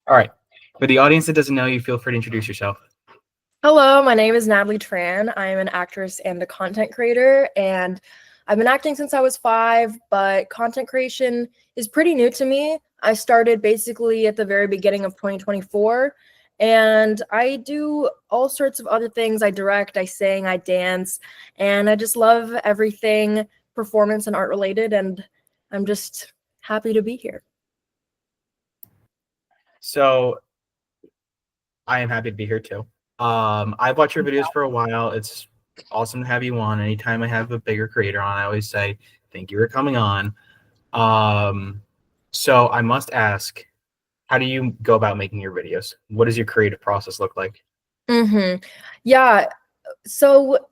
All right. For the audience that doesn't know you, feel free to introduce yourself. Hello, my name is Natalie Tran. I am an actress and a content creator, and I've been acting since I was 5, but content creation is pretty new to me. I started basically at the very beginning of 2024, and I do all sorts of other things. I direct, I sing, I dance, and I just love everything performance and art related, and I'm just happy to be here. So I am happy to be here too. I've watched your videos for a while. It's awesome to have you on. Anytime I have a bigger creator on, I always say thank you for coming on. So I must ask, how do you go about making your videos? What does your creative process look like? Yeah, so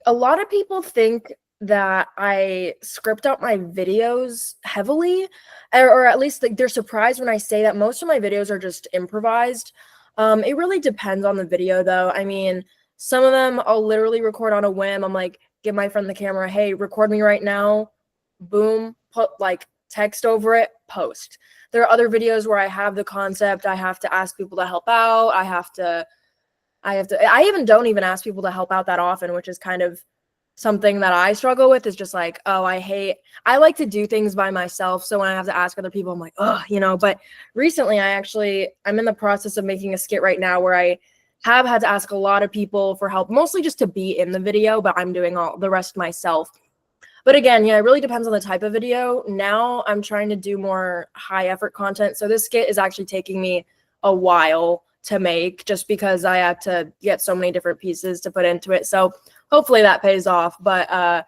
a lot of people think that I script out my videos heavily, or at least like they're surprised when I say that most of my videos are just improvised. It really depends on the video though. I mean, some of them I'll literally record on a whim. I'm like, give my friend the camera, hey, record me right now. Boom, put like text over it, post. There are other videos where I have the concept, I have to ask people to help out. I even don't even ask people to help out that often, which is kind of something that I struggle with is just like, oh, I like to do things by myself. So when I have to ask other people, I'm like, oh, but recently I'm in the process of making a skit right now where I have had to ask a lot of people for help, mostly just to be in the video, but I'm doing all the rest myself. But again, yeah, it really depends on the type of video. Now I'm trying to do more high effort content. So this skit is actually taking me a while to make just because I had to get so many different pieces to put into it. So hopefully that pays off. But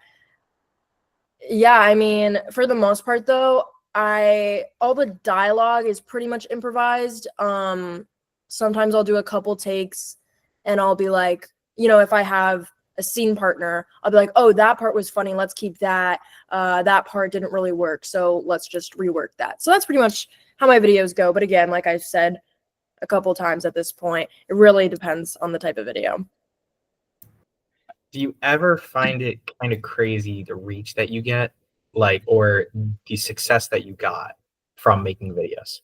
yeah, I mean, for the most part though, all the dialogue is pretty much improvised. Sometimes I'll do a couple takes and I'll be like, if I have a scene partner, I'll be like, oh, that part was funny, let's keep that. That part didn't really work, so let's just rework that. So that's pretty much how my videos go. But again, like I said a couple times at this point, it really depends on the type of video. Do you ever find it kind of crazy the reach that you get, or the success that you got from making videos?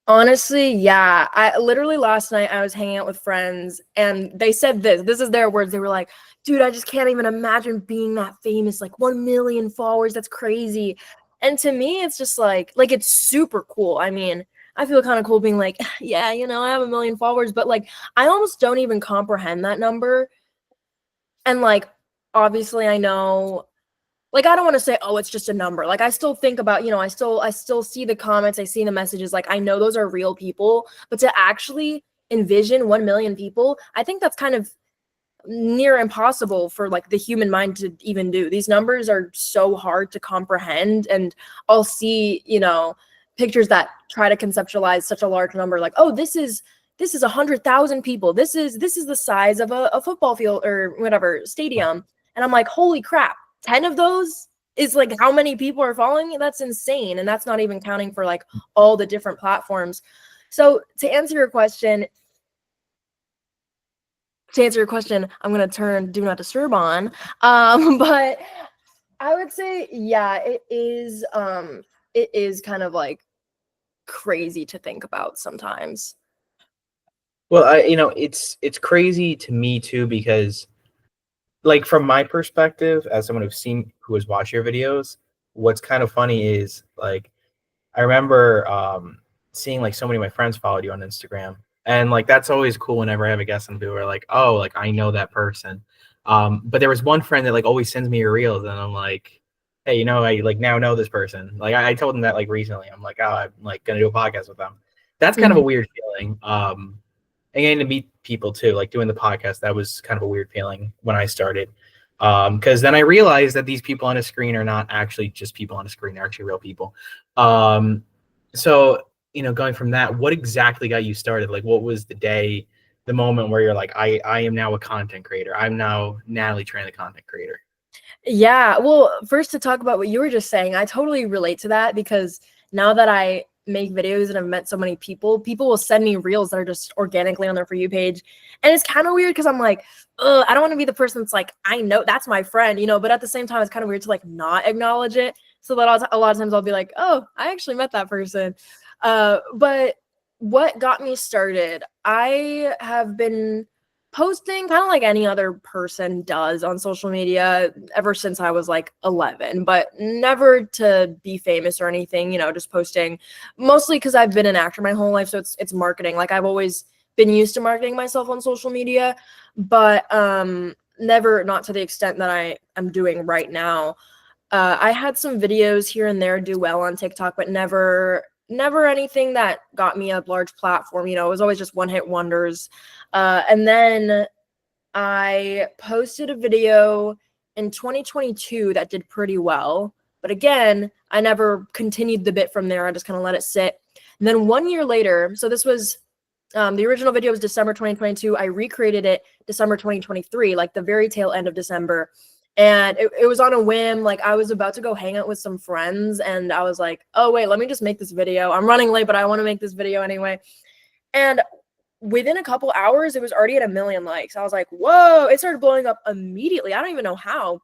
Honestly, yeah. I literally last night I was hanging out with friends and they said this is their words. They were like, dude, I just can't even imagine being that famous, like 1 million followers. That's crazy. And to me, it's just like it's super cool. I mean, I feel kind of cool being like, yeah, I have 1 million followers, but like I almost don't even comprehend that number. And like obviously I know, like I don't want to say, oh, it's just a number. Like I still think about, I still see the comments, I see the messages, like I know those are real people, but to actually envision 1 million people, I think that's kind of near impossible for like the human mind to even do. These numbers are so hard to comprehend, and I'll see, pictures that try to conceptualize such a large number, like, oh, this is 100,000 people. This is the size of a football field or whatever stadium. And I'm like, holy crap, 10 of those is like how many people are following me? That's insane. And that's not even counting for like all the different platforms. So to answer your question, I'm going to turn do not disturb on. But I would say, yeah, it is kind of like crazy to think about sometimes. Well, it's crazy to me too because, like, from my perspective, as someone who has watched your videos, what's kind of funny is like I remember seeing like so many of my friends followed you on Instagram, and like that's always cool whenever I have a guest on who are like, oh, like I know that person. But there was one friend that like always sends me your reels, and I'm like, hey, I like now know this person. Like I told him that like recently. I'm like, oh, I'm like gonna do a podcast with them. That's kind of a weird feeling. And getting to meet people too, like doing the podcast, that was kind of a weird feeling when I started. Because then I realized that these people on a screen are not actually just people on a screen; they're actually real people. So going from that, what exactly got you started? Like, what was the moment where you're like, I am now a content creator. I'm now Natalie Tran, the content creator. Yeah, well, first to talk about what you were just saying, I totally relate to that because now that I make videos and I've met so many people, people will send me reels that are just organically on their For You page. And it's kind of weird because I'm like, ugh, I don't want to be the person that's like, I know that's my friend, but at the same time, it's kind of weird to like not acknowledge it. So that a lot of times I'll be like, oh, I actually met that person. But what got me started, I have been posting kind of like any other person does on social media ever since I was like 11, but never to be famous or anything, you know, just posting mostly because I've been an actor my whole life. So it's marketing. Like I've always been used to marketing myself on social media, but never not to the extent that I am doing right now. I had some videos here and there do well on TikTok, but never anything that got me a large platform. You know, it was always just one hit wonders. And then I posted a video in 2022 that did pretty well. But again, I never continued the bit from there. I just kind of let it sit. And then 1 year later, so this was the original video was December 2022. I recreated it December 2023, like the very tail end of December. And it was on a whim. Like I was about to go hang out with some friends and I was like, oh, wait, let me just make this video. I'm running late, but I want to make this video anyway. And within a couple hours, it was already at 1 million likes. I was like, whoa, it started blowing up immediately. I don't even know how. I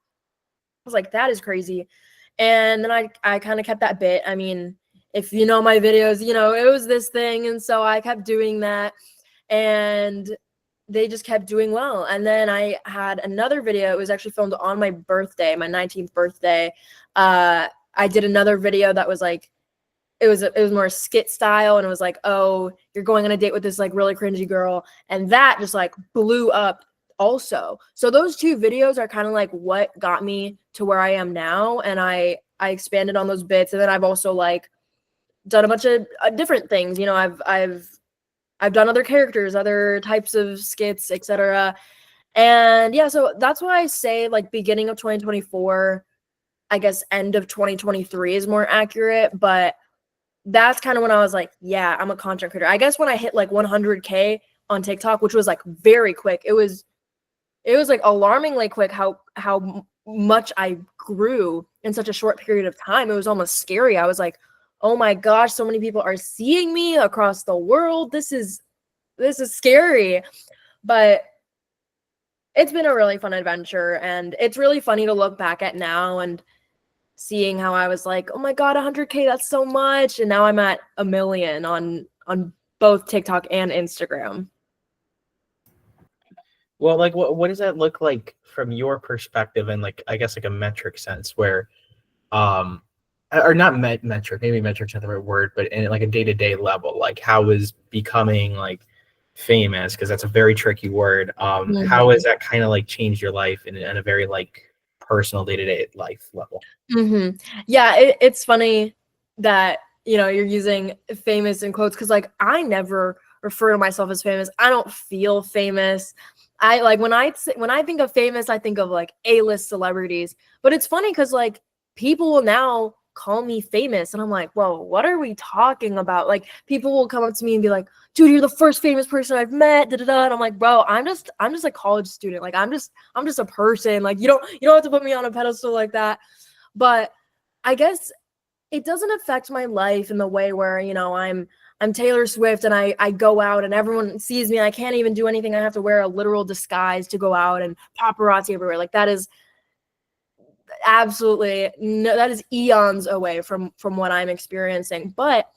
was like, that is crazy. And then I kind of kept that bit. I mean, if you know my videos, you know, it was this thing. And so I kept doing that. And they just kept doing well. And then I had another video. It was actually filmed on my birthday, my 19th birthday. I did another video that was like, it was more skit style. And it was like, oh, you're going on a date with this like really cringy girl. And that just like blew up also. So those two videos are kind of like what got me to where I am now. And I expanded on those bits. And then I've also like done a bunch of different things. You know, I've done other characters, other types of skits, etc. And yeah, so that's why I say like beginning of 2024, I guess end of 2023 is more accurate, but that's kind of when I was like, yeah, I'm a content creator. I guess when I hit like 100K on TikTok, which was like very quick, it was like alarmingly quick how much I grew in such a short period of time. It was almost scary. I was like, oh my gosh, so many people are seeing me across the world. This is scary. But it's been a really fun adventure. And it's really funny to look back at now and seeing how I was like, oh my God, 100K, that's so much. And now I'm at 1 million on both TikTok and Instagram. Well, like what does that look like from your perspective and like I guess like a metric sense where or not metric, maybe metric's not the right word, but in like a day-to-day level, like how is becoming like famous, because that's a very tricky word. How has that kind of like changed your life in a very like personal day-to-day life level? Yeah, it's funny that, you know, you're using famous in quotes because like I never refer to myself as famous. I don't feel famous. I like when I think of famous, I think of like A-list celebrities. But it's funny because like people will now call me famous and I'm like, whoa, what are we talking about? Like people will come up to me and be like, dude, you're the first famous person I've met, and I'm like, bro, I'm just a college student. Like I'm just a person. Like you don't have to put me on a pedestal like that. But I guess it doesn't affect my life in the way where, you know, I'm Taylor Swift and I go out and everyone sees me. I can't even do anything. I have to wear a literal disguise to go out and paparazzi everywhere. Like that is absolutely no, that is eons away from what I'm experiencing. But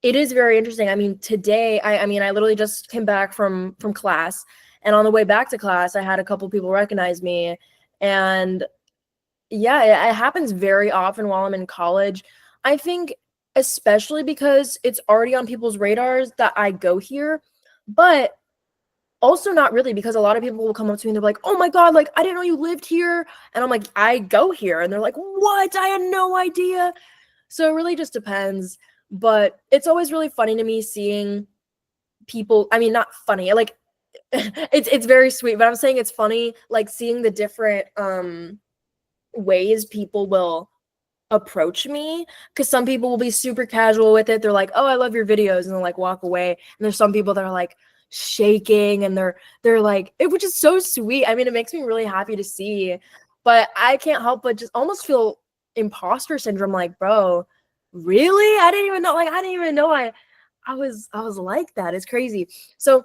it is very interesting. I mean, today, I mean, I literally just came back from class, and on the way back to class, I had a couple people recognize me, and yeah, it happens very often while I'm in college. I think especially because it's already on people's radars that I go here, but also not really, because a lot of people will come up to me and they're like, oh my God, like I didn't know you lived here. And I'm like, I go here. And they're like, what? I had no idea. So it really just depends. But it's always really funny to me seeing people. I mean, not funny, like it's very sweet, but I'm saying it's funny, like seeing the different ways people will approach me, because some people will be super casual with it. They're like, oh, I love your videos, and they'll like walk away. And there's some people that are like shaking and they're like, which is so sweet. I mean, it makes me really happy to see, but I can't help but just almost feel imposter syndrome, like, bro, really? I didn't even know I was like that. It's crazy. So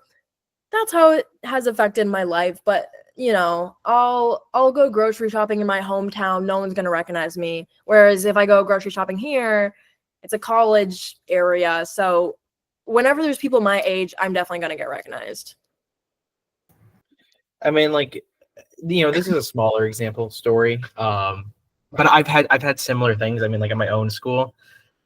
that's how it has affected my life. But you know, I'll go grocery shopping in my hometown, no one's gonna recognize me. Whereas if I go grocery shopping here, it's a college area, so whenever there's people my age, I'm definitely gonna get recognized. I mean, like, this is a smaller example story. But I've had similar things. I mean, like at my own school,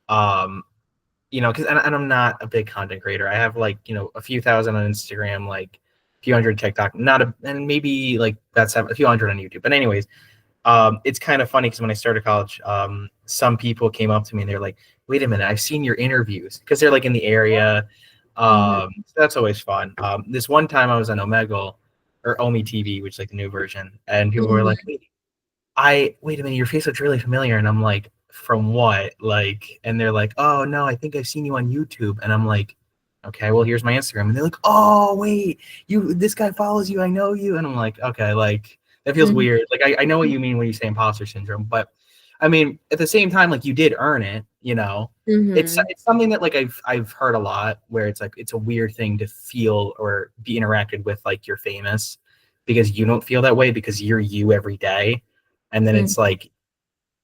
because and I'm not a big content creator. I have like, a few thousand on Instagram, like a few hundred TikTok, and maybe like that's a few hundred on YouTube. But anyways, it's kind of funny because when I started college, some people came up to me and they're like, "Wait a minute, I've seen your interviews," because they're like in the area. So that's always fun. This one time I was on Omegle or Omi TV, which is like the new version, and people were like, wait a minute, your face looks really familiar. And I'm like, from what? Like, and they're like, oh no, I think I've seen you on YouTube. And I'm like, okay, well, here's my Instagram. And they're like, oh wait, this guy follows you, I know you. And I'm like, okay, like that feels weird. Like I know what you mean when you say imposter syndrome, but I mean, at the same time, like you did earn it, It's something that like I've heard a lot where it's like it's a weird thing to feel or be interacted with like you're famous because you don't feel that way because you're you every day. And then it's like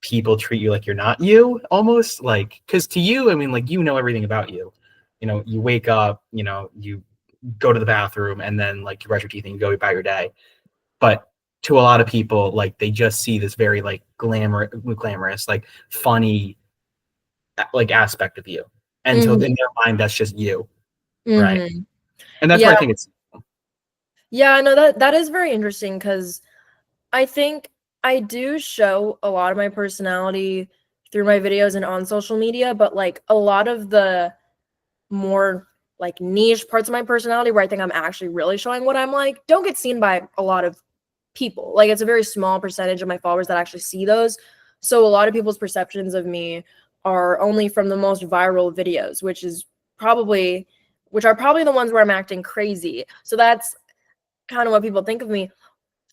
people treat you like you're not you almost like, because to you, I mean, like, everything about you. You wake up, you go to the bathroom and then like you brush your teeth and you go about your day. But to a lot of people, like they just see this very like glamorous, like funny, like aspect of you. And so in their mind, that's just you. Right. And that's where I think it's. Yeah, no, that is very interesting because I think I do show a lot of my personality through my videos and on social media, but like a lot of the more like niche parts of my personality where I think I'm actually really showing what I'm like don't get seen by a lot of people. Like it's a very small percentage of my followers that actually see those. So a lot of people's perceptions of me are only from the most viral videos, which are probably the ones where I'm acting crazy. So that's kind of what people think of me.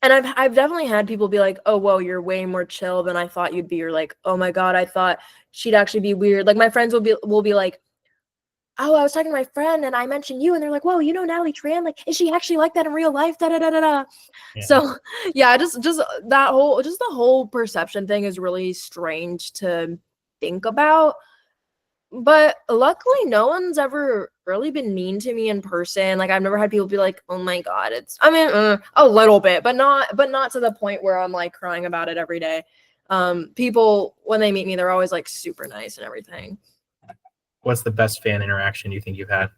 And I've definitely had people be like, oh, whoa, you're way more chill than I thought you'd be. Or like, oh my God, I thought she'd actually be weird. Like my friends will be like, oh, I was talking to my friend and I mentioned you. And they're like, whoa, Natalie Tran? Like, is she actually like that in real life? Da da da da da. Yeah. So yeah, just the whole perception thing is really strange to think about. But luckily, no one's ever really been mean to me in person. Like I've never had people be like, "Oh my God," a little bit, but not to the point where I'm like crying about it every day. People when they meet me, they're always like super nice and everything. What's the best fan interaction you think you've had?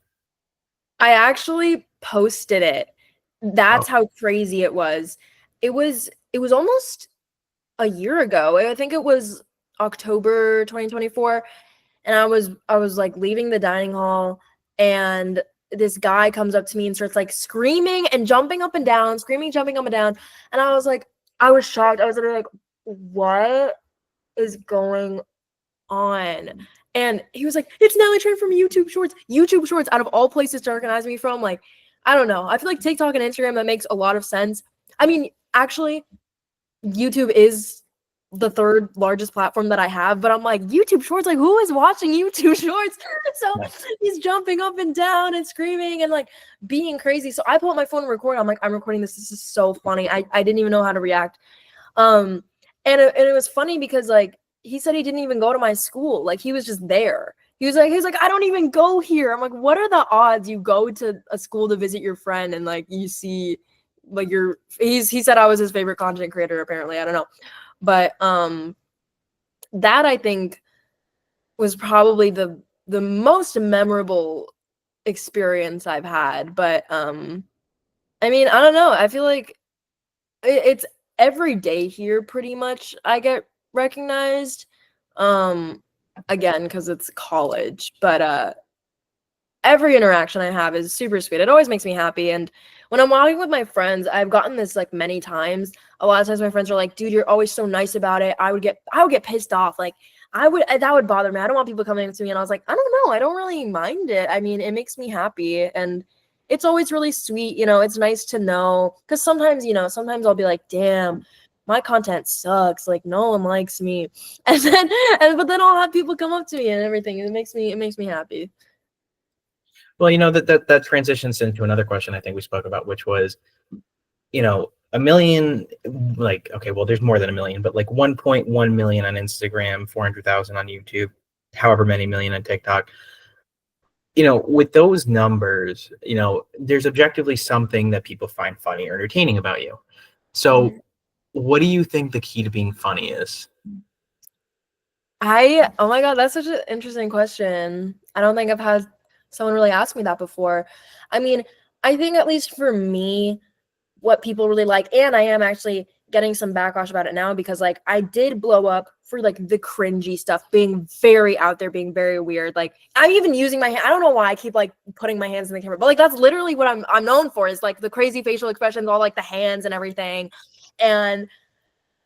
I actually posted it. That's how crazy it was. It was almost a year ago. I think it was October 2024. And I was like leaving the dining hall and this guy comes up to me and starts like screaming and jumping up and down, jumping up and down. And I was like, I was shocked. I was literally like, what is going on? And he was like, it's Natalie Tran from YouTube Shorts. YouTube Shorts, out of all places to recognize me from. Like, I don't know. I feel like TikTok and Instagram, that makes a lot of sense. I mean, actually, YouTube is the third largest platform that I have, but I'm like, YouTube Shorts, like who is watching YouTube Shorts? So he's jumping up and down and screaming and like being crazy. So I pull out my phone and record. I'm like, I'm recording this. This is so funny. I didn't even know how to react. And it was funny because like he said he didn't even go to my school. Like he was just there. He was like, I don't even go here. I'm like, what are the odds you go to a school to visit your friend and like you see like he said I was his favorite content creator, apparently. I don't know. But that I think was probably the most memorable experience I've had. But I mean, I don't know. I feel like it's every day here pretty much I get recognized. Again, because it's college, but every interaction I have is super sweet. It always makes me happy. And when I'm walking with my friends, I've gotten this like many times. A lot of times my friends are like, dude, you're always so nice about it. I would get pissed off. Like that would bother me. I don't want people coming up to me. And I was like, I don't know. I don't really mind it. I mean, it makes me happy. And it's always really sweet. It's nice to know. Cause sometimes I'll be like, damn, my content sucks. Like no one likes me. But then I'll have people come up to me and everything. It makes me happy. Well, that transitions into another question I think we spoke about, which was, a million, like, okay, well, there's more than a million, but like 1.1 million on Instagram, 400,000 on YouTube, however many million on TikTok. with those numbers, there's objectively something that people find funny or entertaining about you. So what do you think the key to being funny is? Oh my God, that's such an interesting question. I don't think I've had someone really ask me that before. I mean, I think at least for me, what people really like, and I am actually getting some backlash about it now because like I did blow up for like the cringy stuff, being very out there, being very weird. Like I'm even using my hand. I don't know why I keep like putting my hands in the camera, but like that's literally what I'm known for, is like the crazy facial expressions, all like the hands and everything. And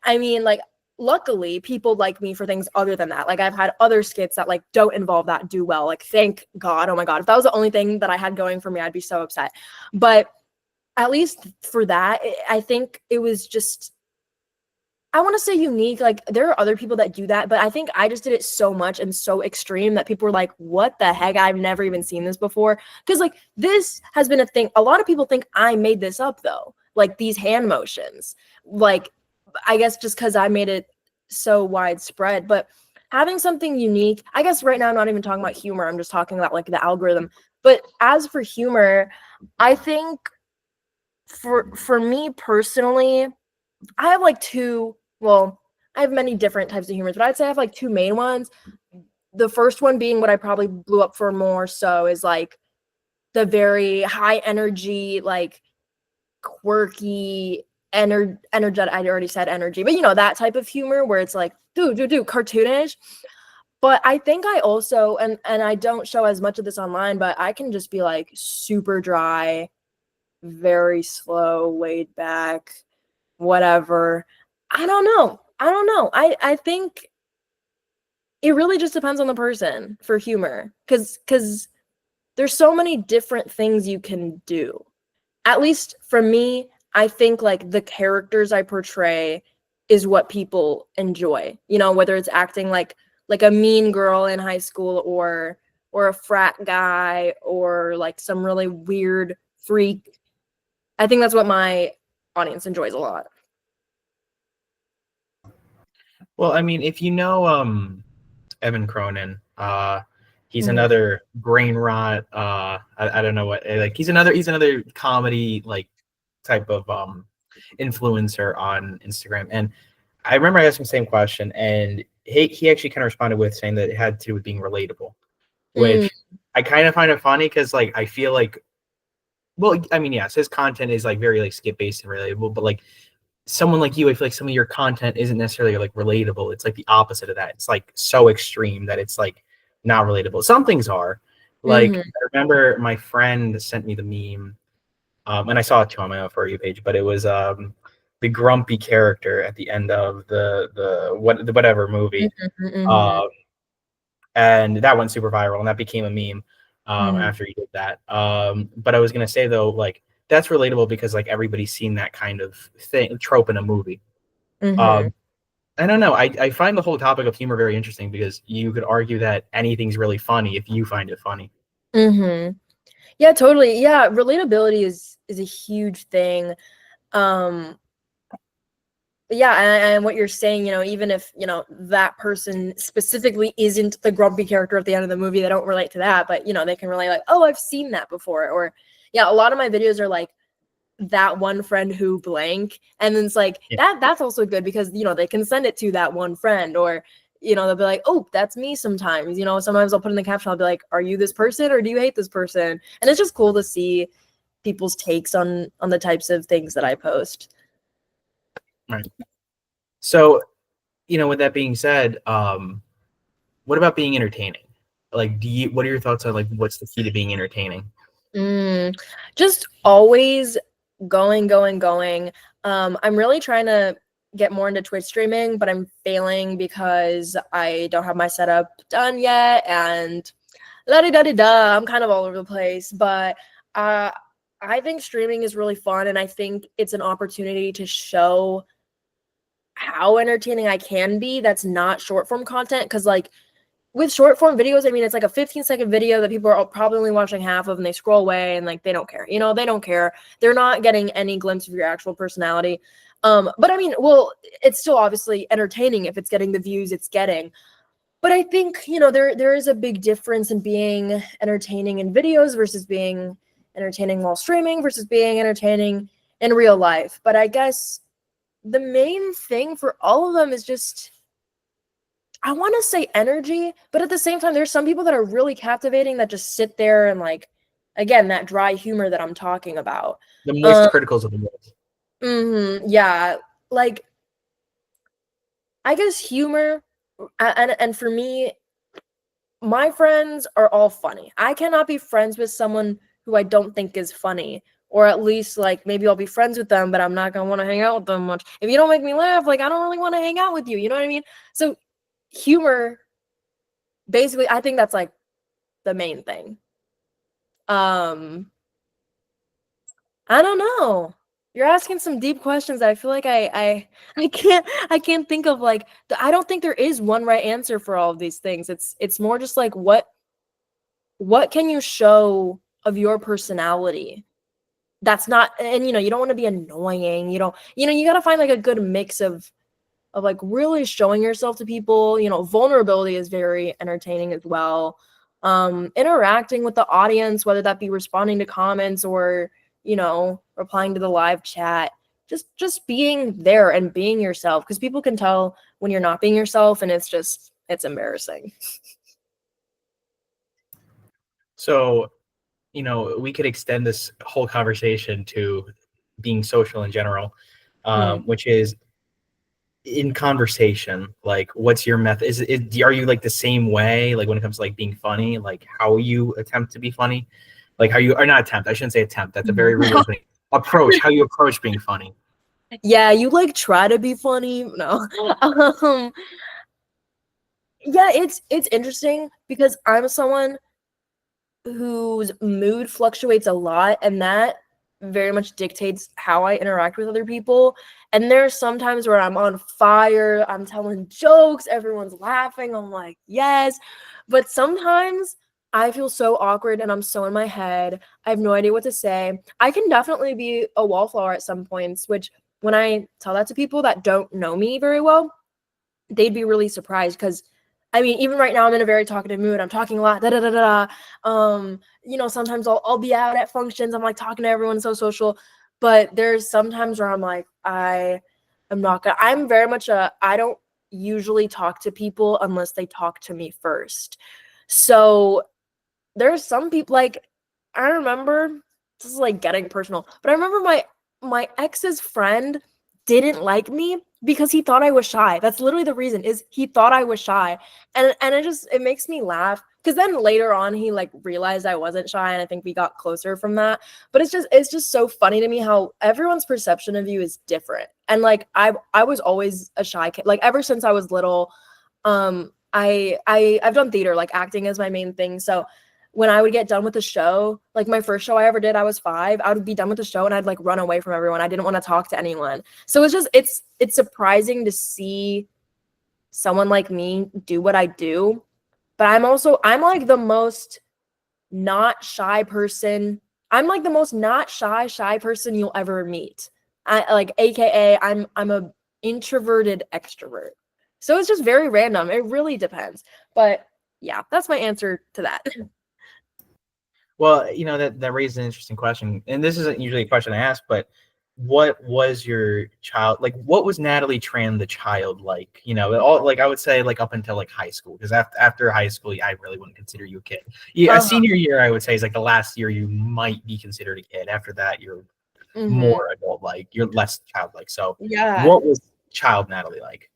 I mean, like, luckily people like me for things other than that. Like I've had other skits that like don't involve that do well. Like thank God. Oh my God. If that was the only thing that I had going for me, I'd be so upset. But at least for that, I think it was just, I want to say unique. Like there are other people that do that, but I think I just did it so much and so extreme that people were like, what the heck? I've never even seen this before. Because like this has been a thing. A lot of people think I made this up though. Like these hand motions. Like I guess just because I made it so widespread. But having something unique, I guess right now I'm not even talking about humor. I'm just talking about like the algorithm. But as for humor, I think for me personally, I have like I have many different types of humors, but I'd say I have like two main ones. The first one being what I probably blew up for more so is like the very high energy, like quirky, energetic. I already said energy, but that type of humor where it's like cartoonish. But I think I also, and I don't show as much of this online, but I can just be like super dry, very slow, laid back, whatever. I don't know. I think it really just depends on the person for humor, because there's so many different things you can do. At least for me, I think like the characters I portray is what people enjoy. Whether it's acting like a mean girl in high school or a frat guy or like some really weird freak. I think that's what my audience enjoys a lot. Well, I mean, if Evan Cronin, he's Mhm. another brain rot. I don't know what, like he's another comedy like type of influencer on Instagram. And I remember I asked him the same question, and he actually kind of responded with saying that it had to do with being relatable, Mm, which I kind of find it funny because like I feel like, well, I mean, yes, his content is like very like skit based and relatable, but like someone like you, I feel like some of your content isn't necessarily like relatable. It's like the opposite of that. It's like so extreme that it's like not relatable. Some things are. Like mhm, I remember my friend sent me the meme, and I saw it too on my For You page, but it was the grumpy character at the end of the whatever movie. mhm, mhm, Um, and that went super viral, and that became a meme mhm, after he did that. But I was gonna say though, like that's relatable because like everybody's seen that kind of thing trope in a movie. mhm, Um, I don't know. I find the whole topic of humor very interesting because you could argue that anything's really funny if you find it funny. mhm. Yeah, totally. Yeah, relatability is a huge thing. Um, yeah, and what you're saying, even if, that person specifically isn't the grumpy character at the end of the movie, they don't relate to that, but they can relate like, oh, I've seen that before. Or yeah, a lot of my videos are like that one friend who blank. And then it's like Yeah. that's also good because they can send it to that one friend, or they'll be like, oh, that's me sometimes. Sometimes I'll put in the caption, I'll be like, are you this person or do you hate this person? And it's just cool to see people's takes on the types of things that I post. Right. So, with that being said, what about being entertaining? Like, what are your thoughts on like what's the key to being entertaining? Mm, just always going. I'm really trying to get more into Twitch streaming, but I'm failing because I don't have my setup done yet, and la di da di da. I'm kind of all over the place, but uh, I think streaming is really fun, and I think it's an opportunity to show how entertaining I can be. That's not short form content, because like with short form videos, I mean, it's like a 15-second video that people are probably only watching half of and they scroll away and like they don't care. They don't care. They're not getting any glimpse of your actual personality. But I mean, well, it's still obviously entertaining if it's getting the views it's getting. But I think, you know, there is a big difference in being entertaining in videos versus being entertaining while streaming versus being entertaining in real life. But I guess the main thing for all of them is just, I want to say energy, but at the same time, there's some people that are really captivating that just sit there and like, again, that dry humor that I'm talking about. The moist criticals of the world. Yeah, like I guess humor, and for me, my friends are all funny. I cannot be friends with someone who I don't think is funny, or at least like maybe I'll be friends with them, but I'm not gonna want to hang out with them much. If you don't make me laugh, like I don't really want to hang out with you. You know what I mean? So humor, basically, I think that's like the main thing. I don't know. You're asking some deep questions. I feel like I can't think of like I don't think there is one right answer for all of these things. It's more just like what can you show of your personality? That's not, and you know, you don't want to be annoying. You don't, you know, you got to find like a good mix of like really showing yourself to people. You know, vulnerability is very entertaining as well. Interacting with the audience, whether that be responding to comments or, you know, replying to the live chat, just being there and being yourself, because people can tell when you're not being yourself, and it's embarrassing. So, you know, we could extend this whole conversation to being social in general, which is in conversation. Like, what's your method? Are you like the same way? Like when it comes to like being funny, like how you attempt to be funny, like how you, or not attempt. I shouldn't say attempt. That's a very rude way of putting it. Approach, how you approach being funny. Yeah, you like try to be funny. No. Yeah, it's interesting because I'm someone whose mood fluctuates a lot, and that very much dictates how I interact with other people. And there's sometimes where I'm on fire, I'm telling jokes, everyone's laughing, I'm like, yes. But sometimes I feel so awkward and I'm so in my head. I have no idea what to say. I can definitely be a wallflower at some points, which when I tell that to people that don't know me very well, they'd be really surprised because I mean, even right now I'm in a very talkative mood. I'm talking a lot, da da da da. You know, sometimes I'll be out at functions. I'm like talking to everyone, so social. But there's sometimes where I'm like, I am not gonna. I'm very much I don't usually talk to people unless they talk to me first. So there's some people like I remember this is like getting personal, but I remember my ex's friend didn't like me because he thought I was shy. That's literally the reason, is he thought I was shy. And it makes me laugh because then later on he like realized I wasn't shy, and I think we got closer from that. But it's just so funny to me how everyone's perception of you is different. And like I was always a shy kid. Like ever since I was little, I've done theater, like acting is my main thing. So when I would get done with the show, like my first show I ever did, I was 5. I would be done with the show and I'd like run away from everyone. I didn't want to talk to anyone. So it's surprising to see someone like me do what I do. But I'm like the most not shy person. I'm like the most not shy person you'll ever meet. I like AKA I'm a introverted extrovert. So it's just very random. It really depends. But yeah, that's my answer to that. Well, you know, that raises an interesting question, and this isn't usually a question I ask, but what was your child like? What was Natalie Tran the child like? You know, all like I would say like up until like high school, because after high school, I really wouldn't consider you a kid. Yeah, a senior year, I would say is like the last year you might be considered a kid. After that, you're more adult like. You're less childlike. So, Yeah. what was child Natalie like?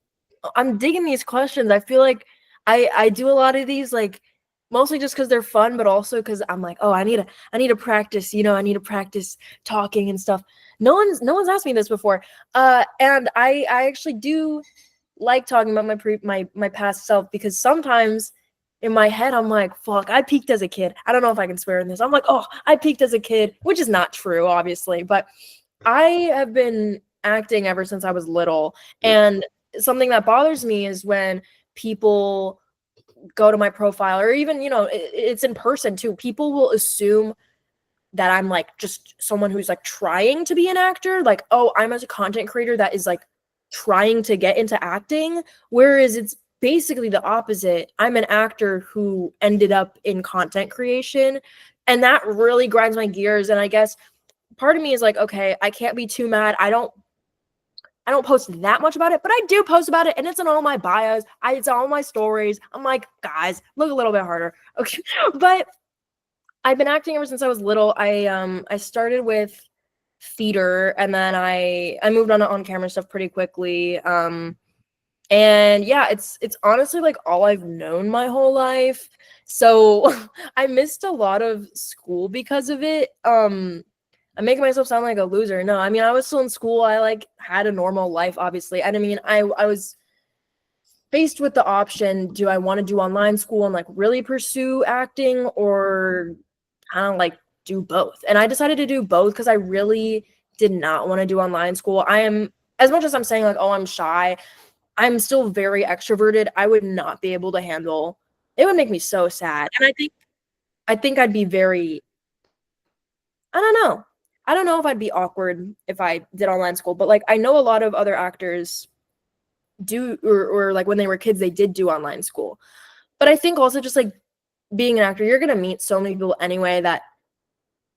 I'm digging these questions. I feel like I do a lot of these like mostly just because they're fun, but also because I'm like, oh, I need to practice, you know, I need to practice talking and stuff. No one's asked me this before. And I actually do like talking about my past self, because sometimes in my head I'm like, fuck, I peaked as a kid. I don't know if I can swear in this. I'm like, oh, I peaked as a kid, which is not true, obviously, but I have been acting ever since I was little. And something that bothers me is when people go to my profile, or even, you know, it's in person too. People will assume that I'm like just someone who's like trying to be an actor. Like, oh, I'm as a content creator that is like trying to get into acting. Whereas it's basically the opposite. I'm an actor who ended up in content creation, and that really grinds my gears. And I guess part of me is like, okay, I can't be too mad. I don't post that much about it, but I do post about it, and it's in all my bios. It's on all my stories. I'm like, guys, look a little bit harder. Okay. But I've been acting ever since I was little. I started with theater, and then I moved on to on-camera stuff pretty quickly. And yeah, it's honestly like all I've known my whole life. So I missed a lot of school because of it. I'm making myself sound like a loser. No, I mean, I was still in school. I like had a normal life, obviously. And I mean, I was faced with the option, do I want to do online school and like really pursue acting, or kind of like do both? And I decided to do both because I really did not want to do online school. I am, as much as I'm saying like, oh, I'm shy, I'm still very extroverted. I would not be able to handle it. Would make me so sad. And I think I'd be very, I don't know. I don't know if I'd be awkward if I did online school, but like I know a lot of other actors do, or like when they were kids they did do online school. But I think also just like being an actor, you're going to meet so many people anyway that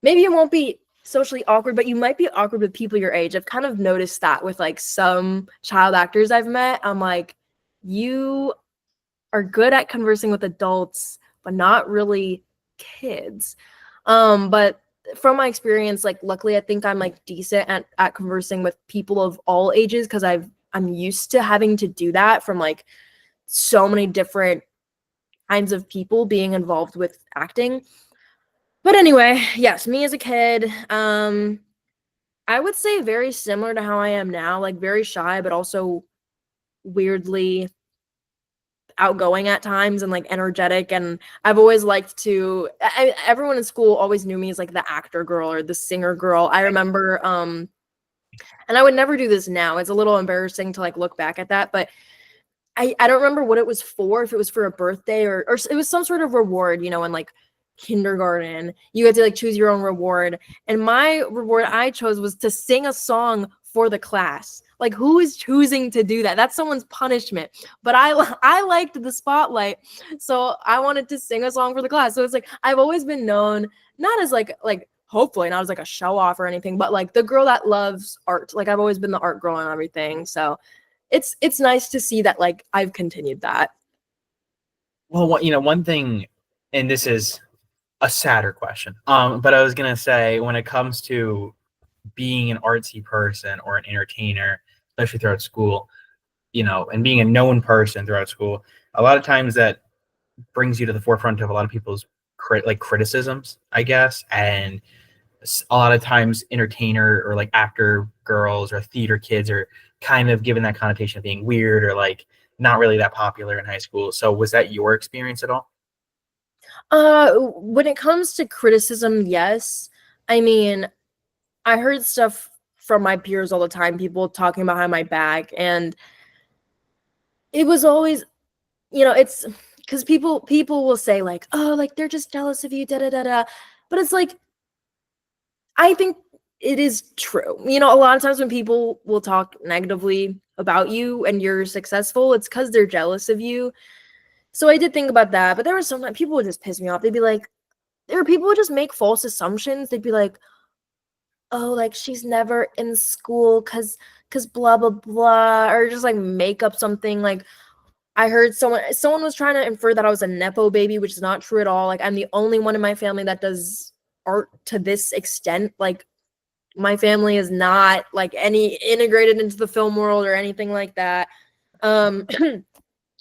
maybe it won't be socially awkward, but you might be awkward with people your age. I've kind of noticed that with like some child actors I've met. I'm like, you are good at conversing with adults, but not really kids. But from my experience, like luckily I think I'm like decent at conversing with people of all ages, because I'm used to having to do that from like so many different kinds of people being involved with acting. But anyway, yes, me as a kid, I would say very similar to how I am now, like very shy, but also weirdly outgoing at times and like energetic. And I've always liked to, everyone in school always knew me as like the actor girl or the singer girl. I remember, and I would never do this now. It's a little embarrassing to like look back at that, but I don't remember what it was for, if it was for a birthday or it was some sort of reward, you know, in like kindergarten. You had to like choose your own reward. And my reward I chose was to sing a song for the class. Like, who is choosing to do that? That's someone's punishment. But I liked the spotlight, so I wanted to sing a song for the class. So it's like I've always been known not as like hopefully not as like a show off or anything, but like the girl that loves art. Like I've always been the art girl and everything. So it's nice to see that like I've continued that. Well, one thing, and this is a sadder question, but I was gonna say, when it comes to being an artsy person or an entertainer, especially throughout school, and being a known person throughout school, a lot of times that brings you to the forefront of a lot of people's criticisms, I guess. And a lot of times entertainer or like actor girls or theater kids are kind of given that connotation of being weird or like not really that popular in high school. So was that your experience at all? When it comes to criticism, yes. I mean, I heard stuff from my peers all the time, people talking behind my back, and it was always, it's because people will say like, oh, like they're just jealous of you, da da da da. But it's like, I think it is true. A lot of times when people will talk negatively about you and you're successful, it's because they're jealous of you. So I did think about that, but there was sometimes people would just piss me off. They'd be like, there were people who just make false assumptions. They'd be like, oh, like she's never in school because blah blah blah, or just like make up something. Like I heard someone was trying to infer that I was a nepo baby, which is not true at all. Like I'm the only one in my family that does art to this extent. Like my family is not like any integrated into the film world or anything like that. But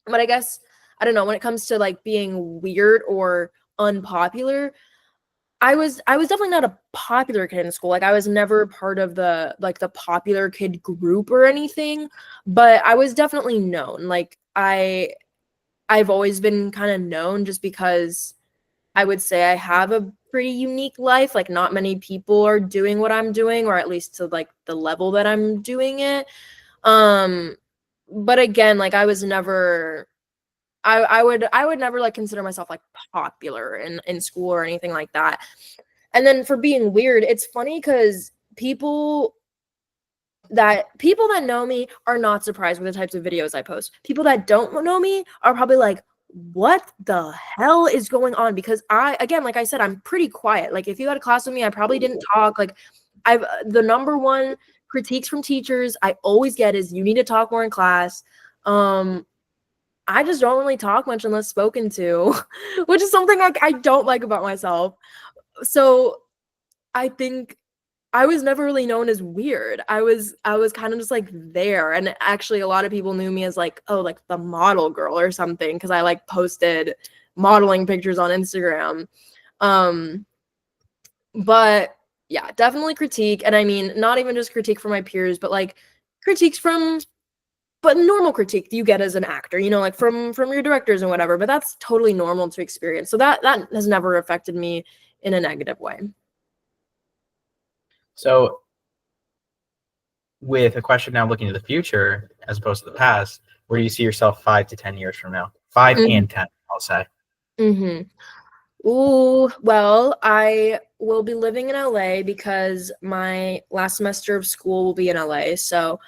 I guess I don't know, when it comes to like being weird or unpopular, I was definitely not a popular kid in school. Like I was never part of the popular kid group or anything, but I was definitely known. Like I've always been kind of known just because I would say I have a pretty unique life. Like not many people are doing what I'm doing, or at least to like the level that I'm doing it. But again, like I was never I would never like consider myself like popular in school or anything like that. And then for being weird, it's funny because people that people that know me are not surprised with the types of videos I post. People that don't know me are probably like, what the hell is going on? Because again, like I said, I'm pretty quiet. Like if you had a class with me, I probably didn't talk. Like the number one critiques from teachers I always get is you need to talk more in class. I just don't really talk much unless spoken to, which is something like I don't like about myself. So I think I was never really known as weird. I was kind of just like there. And actually a lot of people knew me as like, oh, like the model girl or something, because I like posted modeling pictures on Instagram. But yeah, definitely critique. And I mean, not even just critique from my peers, but like critiques from but normal critique you get as an actor, you know, like from your directors and whatever. But that's totally normal to experience. So that has never affected me in a negative way. So, with a question now looking to the future as opposed to the past, where do you see yourself 5 to 10 years from now? 5 and 10, I'll say. Ooh, well, I will be living in LA because my last semester of school will be in LA. So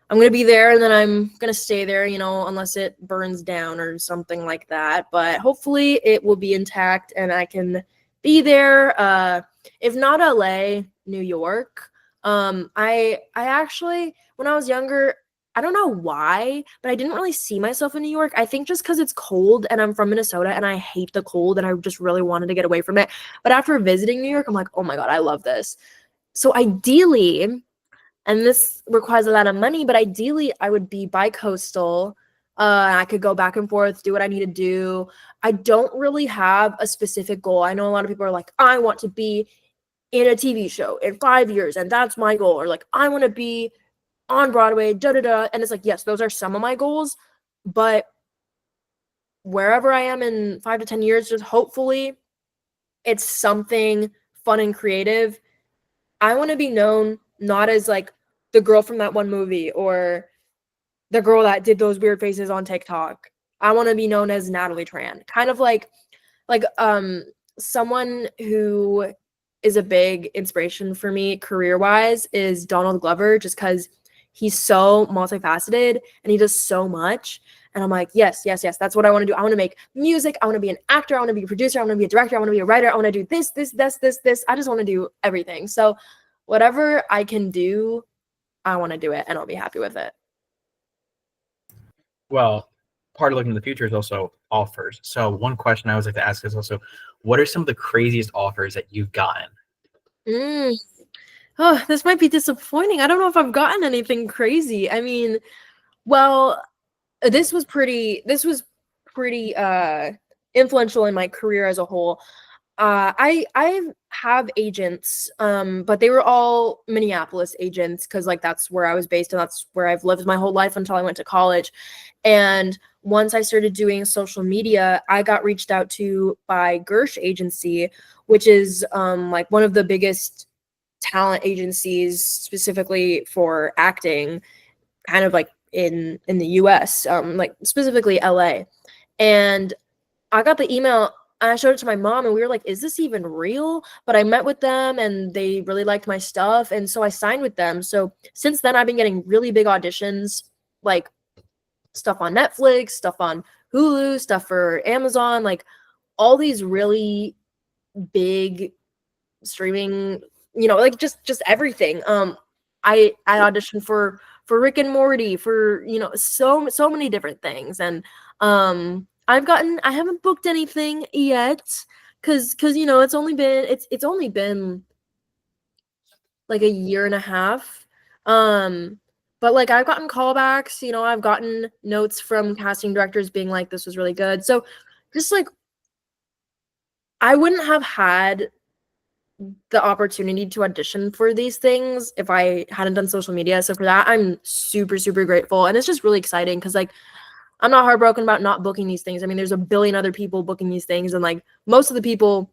I'm going to be there and then I'm going to stay there, you know, unless it burns down or something like that. But hopefully it will be intact and I can be there. If not LA, New York. I actually, when I was younger, I don't know why, but I didn't really see myself in New York. I think just because it's cold and I'm from Minnesota and I hate the cold and I just really wanted to get away from it. But after visiting New York, I'm like, oh my God, I love this. So ideally, and this requires a lot of money, but ideally I would be bi-coastal. I could go back and forth, do what I need to do. I don't really have a specific goal. I know a lot of people are like, I want to be in a TV show in 5 years, and that's my goal. Or like, I want to be on Broadway, da-da-da. And it's like, yes, those are some of my goals, but wherever I am in 5 to 10 years, just hopefully it's something fun and creative. I want to be known not as like the girl from that one movie or the girl that did those weird faces on TikTok. I want to be known as Natalie Tran. Kind of like someone who is a big inspiration for me career-wise is Donald Glover, just because he's so multifaceted and he does so much. And I'm like, yes, yes, yes, that's what I want to do. I want to make music. I want to be an actor. I want to be a producer. I want to be a director. I want to be a writer. I want to do this, this, this, this, this. I just want to do everything. So whatever I can do, I want to do it and I'll be happy with it. Well, part of looking to the future is also offers. So one question I always like to ask is also, what are some of the craziest offers that you've gotten? Oh, this might be disappointing. I don't know if I've gotten anything crazy. I mean, well, this was pretty influential in my career as a whole. I have agents, but they were all Minneapolis agents because like that's where I was based and that's where I've lived my whole life until I went to college. And once I started doing social media, I got reached out to by Gersh Agency, which is like one of the biggest talent agencies specifically for acting, kind of like in the US, like specifically LA. And I got the email and I showed it to my mom and we were like, is this even real? But I met with them and they really liked my stuff. And so I signed with them. So since then, I've been getting really big auditions, like stuff on Netflix, stuff on Hulu, stuff for Amazon, like all these really big streaming, you know, like just everything. I auditioned for Rick and Morty, for, you know, so many different things. And I haven't booked anything yet because you know it's only been like a year and a half. But like I've gotten callbacks, you know, I've gotten notes from casting directors being like, this was really good. So just like I wouldn't have had the opportunity to audition for these things if I hadn't done social media. So for that, I'm super, super grateful. And it's just really exciting because like I'm not heartbroken about not booking these things. I mean, there's a billion other people booking these things. And like most of the people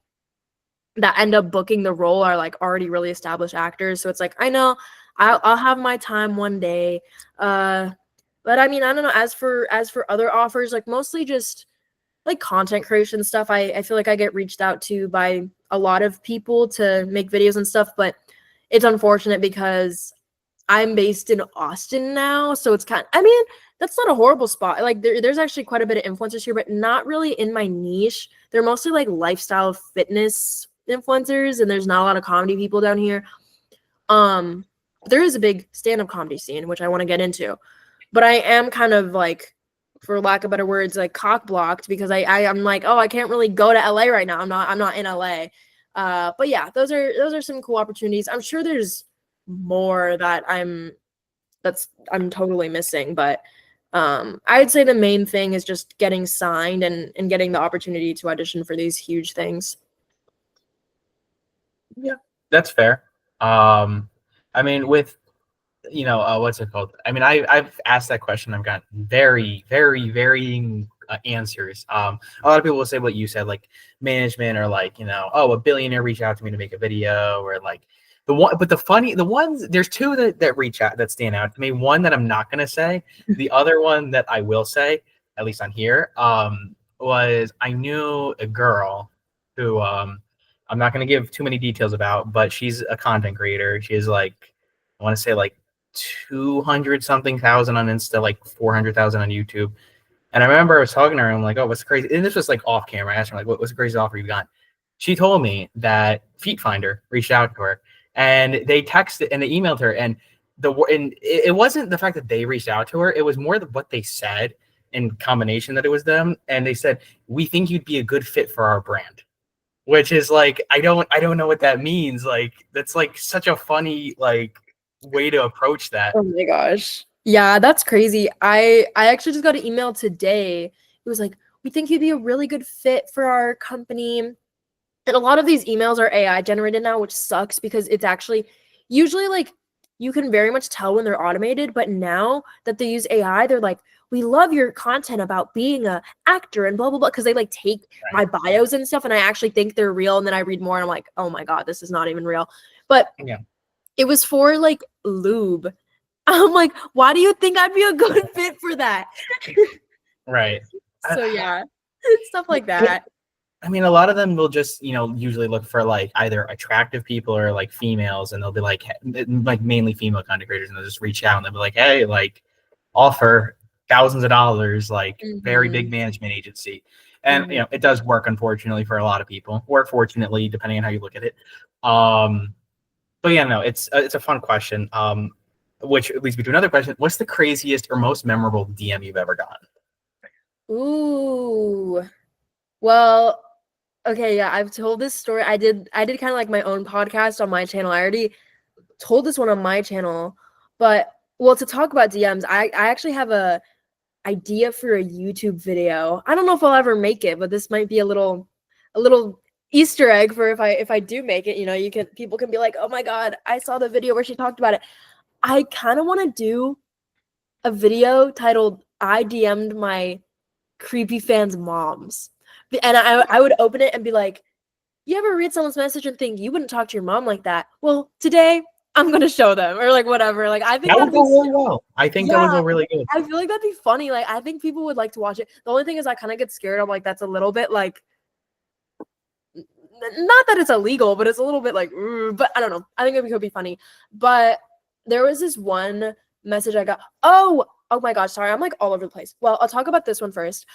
that end up booking the role are like already really established actors. So it's like, I know I'll have my time one day. But I mean, I don't know, as for other offers, like mostly just like content creation stuff. I feel like I get reached out to by a lot of people to make videos and stuff, but it's unfortunate because I'm based in Austin now, so it's I mean, that's not a horrible spot. Like there's actually quite a bit of influencers here, but not really in my niche. They're mostly like lifestyle fitness influencers, and there's not a lot of comedy people down here. There is a big stand-up comedy scene, which I want to get into, but I am kind of like, for lack of better words, like cock blocked because I'm like, oh, I can't really go to LA right now. I'm not in LA. But yeah, those are some cool opportunities. I'm sure there's more that I'm totally missing, but I'd say the main thing is just getting signed and getting the opportunity to audition for these huge things. Yeah, that's fair. I mean, with what's it called? I mean, I've asked that question. I've gotten very, very varying answers. A lot of people will say what you said, like management, or like, oh, a billionaire reached out to me to make a video, or like the ones, there's two that reach out, that stand out to me. One that I'm not gonna say. The other one that I will say, at least on here, was I knew a girl who I'm not gonna give too many details about, but she's a content creator. She's like, I want to say like 200 something thousand on Insta, like 400,000 on YouTube. And I remember I was talking to her, and I'm like, oh, what's crazy? And this was like off camera. I asked her, like, what's the crazy offer you got? She told me that Feet Finder reached out to her, and they texted and they emailed her. And it wasn't the fact that they reached out to her. It was more what they said in combination that it was them. And they said, we think you'd be a good fit for our brand. Which is like, I don't know what that means. Like, that's like such a funny like way to approach that. Oh my gosh. Yeah, that's crazy. I actually just got an email today. It was like, we think you'd be a really good fit for our company. And a lot of these emails are AI generated now, which sucks because it's actually usually like you can very much tell when they're automated, but now that they use AI, they're like, we love your content about being a actor and blah blah blah, because they like take my bios and stuff, and I actually think they're real, and then I read more and I'm like, oh my god, this is not even real. But yeah, it was for like lube. I'm like, why do you think I'd be a good fit for that? right. So yeah, stuff like that. I mean, a lot of them will just, usually look for like either attractive people or like females, and they'll be like mainly female content creators, and they'll just reach out and they'll be like, hey, like offer thousands of dollars, like very big management agency. And it does work, unfortunately, for a lot of people, or fortunately, depending on how you look at it. But yeah, no, it's a fun question. Which leads me to another question. What's the craziest or most memorable DM you've ever gotten? Ooh. Well, okay, yeah, I've told this story. I did kind of like my own podcast on my channel. I already told this one on my channel, but well, to talk about DMs, I actually have a idea for a YouTube video. I don't know if I'll ever make it, but this might be a little Easter egg for if I do make it. People can be like, oh my god, I saw the video where she talked about it. I kind of want to do a video titled I DM'd my creepy fans' moms. And I would open it and be like, you ever read someone's message and think you wouldn't talk to your mom like that? Well, today I'm going to show them, or like whatever. Like, I think that would go really well. I think that would go really good. I feel like that'd be funny. Like, I think people would like to watch it. The only thing is I kind of get scared. I'm like, that's a little bit like, not that it's illegal, but it's a little bit like, but I don't know. I think it could be funny. But there was this one message I got. Oh my gosh, sorry. I'm like all over the place. Well, I'll talk about this one first.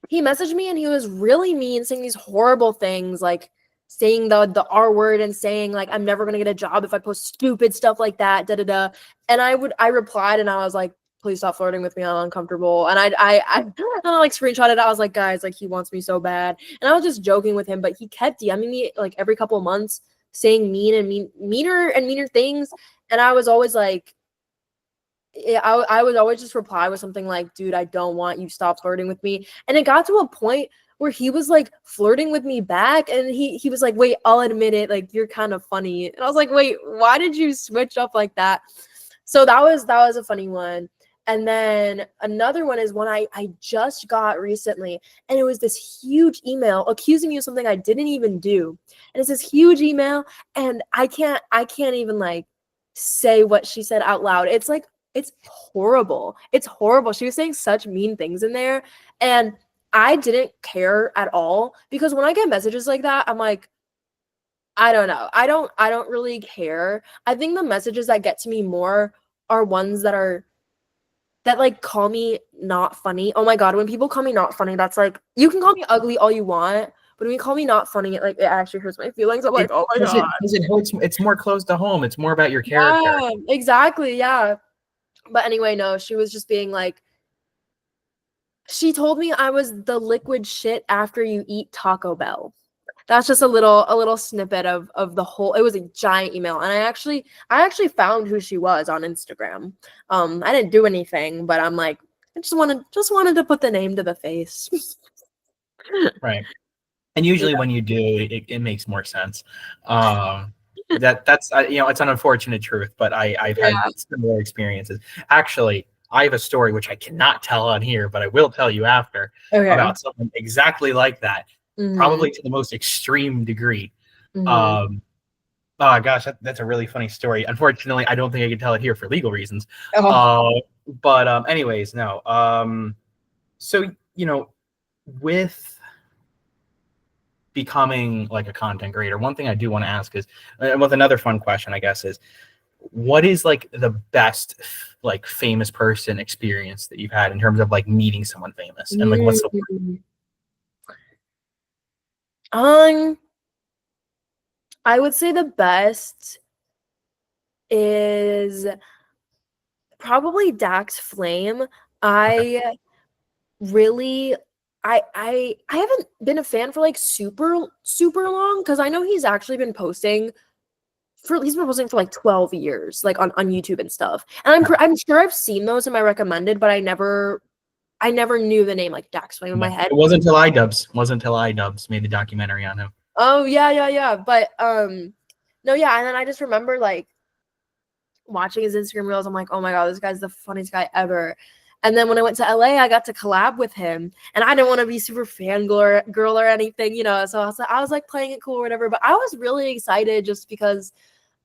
He messaged me and he was really mean, saying these horrible things, like saying the R word and saying like, I'm never gonna get a job if I post stupid stuff like that, da da da. And I replied and I was like, please stop flirting with me, I'm uncomfortable. And I like screenshot it. I was like, guys, like he wants me so bad. And I was just joking with him, but he kept DMing me like every couple of months, saying meaner things. And I was always like, yeah, I would always just reply with something like, dude, I don't want you, stop flirting with me. And it got to a point where he was like flirting with me back, and he was like, wait, I'll admit it, like you're kind of funny. And I was like, wait, why did you switch up like that? So that was a funny one. And then another one is one I just got recently, and it was this huge email accusing me of something I didn't even do. And it's this huge email, and I can't even like say what she said out loud. It's like, it's horrible. It's horrible. She was saying such mean things in there, and I didn't care at all, because when I get messages like that, I'm like, I don't know. I don't really care. I think the messages that get to me more are ones that like call me not funny. Oh my god, when people call me not funny, that's like, you can call me ugly all you want, but when you call me not funny, it actually hurts my feelings. I'm like, oh my god. Because it hurts. It's more close to home. It's more about your character. Yeah, exactly. Yeah. But anyway, no, she was just being like, she told me I was the liquid shit after you eat Taco Bell. That's just a little snippet of the whole. It was a giant email, and I actually found who she was on Instagram. I didn't do anything, but I'm like, I just wanted to put the name to the face. Right. And usually when you do, it makes more sense. That's it's an unfortunate truth, but I've had Yeah. similar experiences. Actually, I have a story which I cannot tell on here, but I will tell you after Okay. about something exactly like that, Mhm. probably to the most extreme degree. Mhm. Um, oh gosh, that's a really funny story. Unfortunately, I don't think I can tell it here for legal reasons. Oh. Uh, but anyways, no. So with becoming like a content creator, one thing I do want to ask is, with another fun question, I guess, is what is like the best like famous person experience that you've had in terms of like meeting someone famous, and like what's the Mm. Um, I would say the best is probably Dax Flame. okay? I really I haven't been a fan for like super long, because I know he's been posting for like 12 years, like on YouTube and stuff. And I'm sure I've seen those in my recommended, but I never knew the name like Dax Flame in my Yeah. head. It wasn't until iDubbbz made the documentary on him. Oh yeah, yeah, yeah. But no, yeah, and then I just remember like watching his Instagram reels. I'm like, oh my god, this guy's the funniest guy ever. And then when I went to LA, I got to collab with him, and I didn't want to be super fangirl girl or anything, So I was like playing it cool or whatever. But I was really excited just because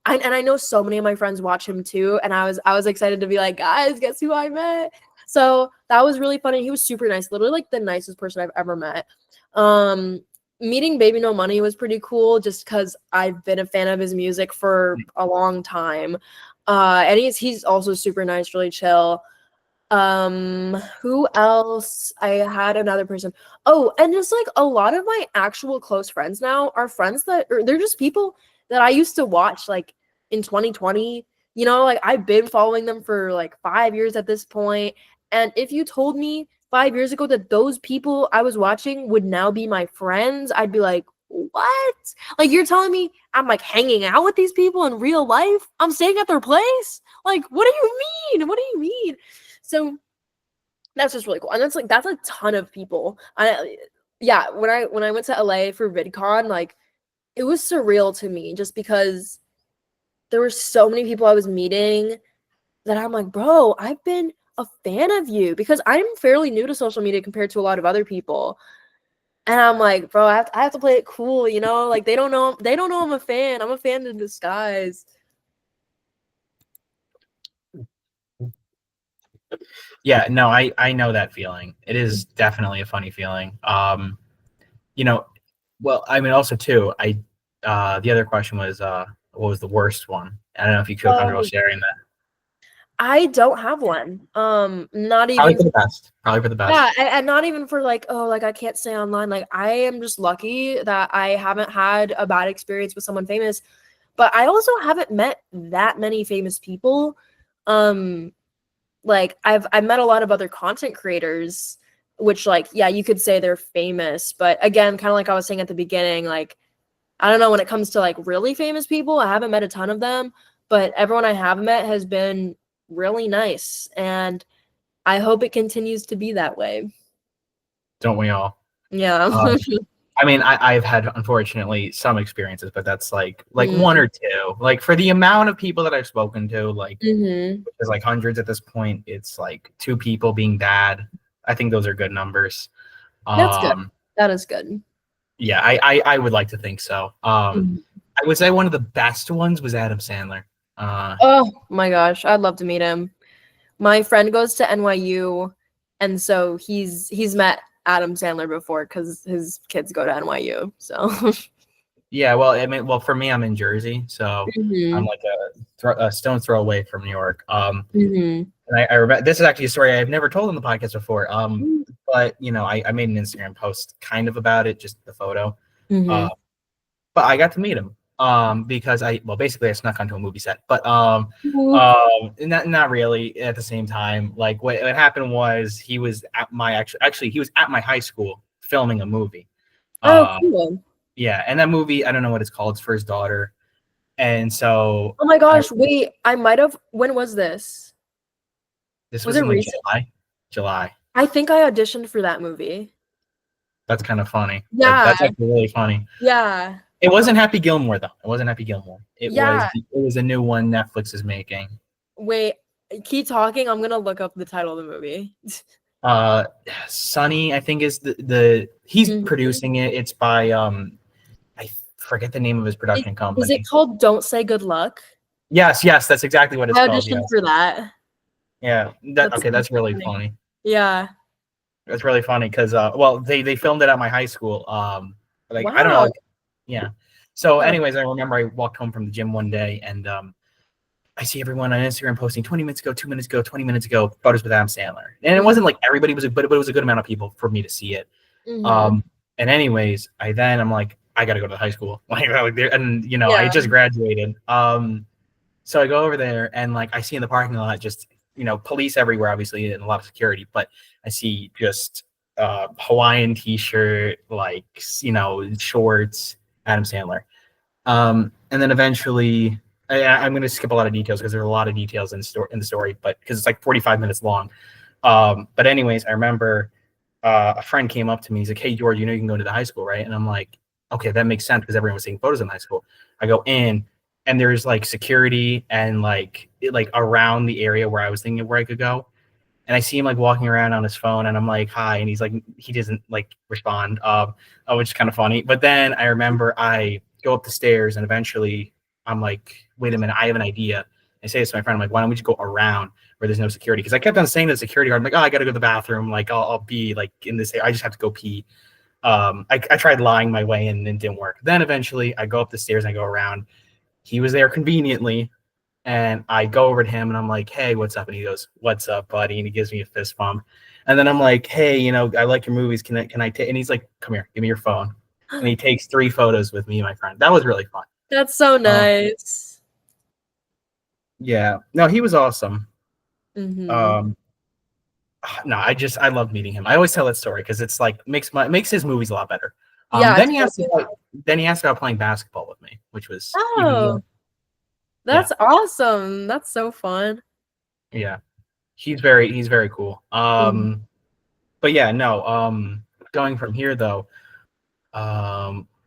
I know so many of my friends watch him too, and I was excited to be like, guys, guess who I met? So that was really funny. He was super nice, literally like the nicest person I've ever met. Um, Meeting Baby No Money was pretty cool, just because I've been a fan of his music for a long time. And he's also super nice, really chill. Who else? I had another person. Oh, and just like a lot of my actual close friends now are friends or they're just people that I used to watch like in 2020. Like I've been following them for like 5 years at this point. And if you told me 5 years ago that those people I was watching would now be my friends, I'd be like, what? Like you're telling me I'm like hanging out with these people in real life? I'm staying at their place? Like, what do you mean? What do you mean? So that's just really cool. And that's a ton of people. Yeah, when I went to LA for VidCon, like it was surreal to me just because there were so many people I was meeting that I'm like, bro, I've been a fan of you, because I'm fairly new to social media compared to a lot of other people. And I'm like, bro, I have to play it cool, Like they don't know I'm a fan. I'm a fan in disguise. Yeah, no, I know that feeling. It is definitely a funny feeling. You know, well, I mean, also too, the other question was, what was the worst one? I don't know if you feel comfortable Oh, sharing that. I don't have one. Not Probably even. for the best. Probably for the Yeah, best. and not even for like, oh, like I can't stay online. Like I am just lucky that I haven't had a bad experience with someone famous, but I also haven't met that many famous people. Um, like I've met a lot of other content creators, which like, yeah, you could say they're famous, but again, kind of like I was saying at the beginning, like I don't know, when it comes to like really famous people, I haven't met a ton of them, but everyone I have met has been really nice, and I hope it continues to be that way. Don't we all? Yeah. Um, I mean, I've had unfortunately some experiences, but that's like one Mm. or two. Like for the amount of people that I've spoken to, like Mhm. there's like hundreds at this point. It's like two people being bad. I think those are good numbers. That's good. Um, That is good. yeah, I would like to think so. Mhm. I would say one of the best ones was Adam Sandler. Uh, Oh my gosh, I'd love to meet him. My friend goes to NYU, and so he's met Adam Sandler before because his kids go to NYU. So Yeah, well, I mean, well, for me, I'm in Jersey, so I'm Mm-hmm. like a stone's throw away from New York. Mm-hmm. And I remember this is actually a story I've never told on the podcast before. But I made an Instagram post kind of about it, just the photo. Mm-hmm. Uh, but I got to meet him. Because basically I snuck onto a movie set, but not really at the same time. Like what happened was he was at my actually he was at my high school filming a movie. Oh, Uh, cool. yeah, and that movie I don't know what it's called. It's for his daughter, and so Oh my I gosh, wait, I might have. When was this? this Was was it in like recent? July. July. I think I auditioned for that movie. That's kind of funny. Yeah, That's actually really funny. yeah, It wasn't Happy Gilmore though. It wasn't Happy Gilmore. yeah. It was a new one Netflix is making. Wait, keep talking. I'm gonna look up the title of the movie. Uh, Sunny, I think is the he's Mhm. producing it. It's by I forget the name of his Is, production is it company. called Don't Say Good Luck? Yes, that's exactly what it's I called. auditioned Yes. for that. Yeah. That's Okay, so that's really funny. funny. Yeah. That's really funny because well they filmed it at my high school. Like I don't know, Wow. like yeah. So Huh. anyways, I remember I walked home from the gym one day and I see everyone on Instagram posting 20 minutes ago, 2 minutes ago, 20 minutes ago, photos with Adam Sandler. And it wasn't like everybody was, but it was a good amount of people for me to see it. Mm-hmm. And anyways, I'm like, I got to go to the high school. Like there, and I Yeah. just graduated. So I go over there and like I see in the parking lot just police everywhere, obviously, and a lot of security. But I see just Hawaiian t-shirt, like shorts, Adam Sandler. And then eventually, I'm going to skip a lot of details because there's a lot of details in the story, but because it's like 45 minutes long. But anyways, I remember a friend came up to me. He's like, "Hey, George, you know you can go to the high school, right?" And I'm like, "Okay, that makes sense because everyone was taking photos in high school." I go in, and there's like security and like around the area where I was thinking where I could go. And I see him like walking around on his phone, and I'm like, "Hi," and he's like, he doesn't like respond, which is kind of funny. But then I remember I go up the stairs, and eventually I'm like, "Wait a minute, I have an idea." I say this to my friend, I'm like, "Why don't we just go around where there's no security?" Because I kept on saying to the security guard, I'm like, "Oh, I got to go to the bathroom. Like, I'll be like in this. I just have to go pee." I tried lying my way in, and it didn't work. Then eventually, I go up the stairs and I go around. He was there conveniently, and I go over to him and I'm like, "Hey, what's up?" And he goes, "What's up, buddy?" And he gives me a fist bump. And then I'm like, "Hey, I like your movies. Can I take?" And he's like, "Come here, give me your phone." And he takes 3 photos with me and my friend. That was really fun. That's so Um, nice. yeah, no, he was awesome. Mm-hmm. Um, no, I love meeting him. I always tell that story because it's like makes his movies a lot better. Yeah, Then he asked totally. about playing basketball with me, which was even more. Oh, Yeah, that's awesome. That's so fun. yeah. He's very cool. Mhm. But yeah, no. Going from here though.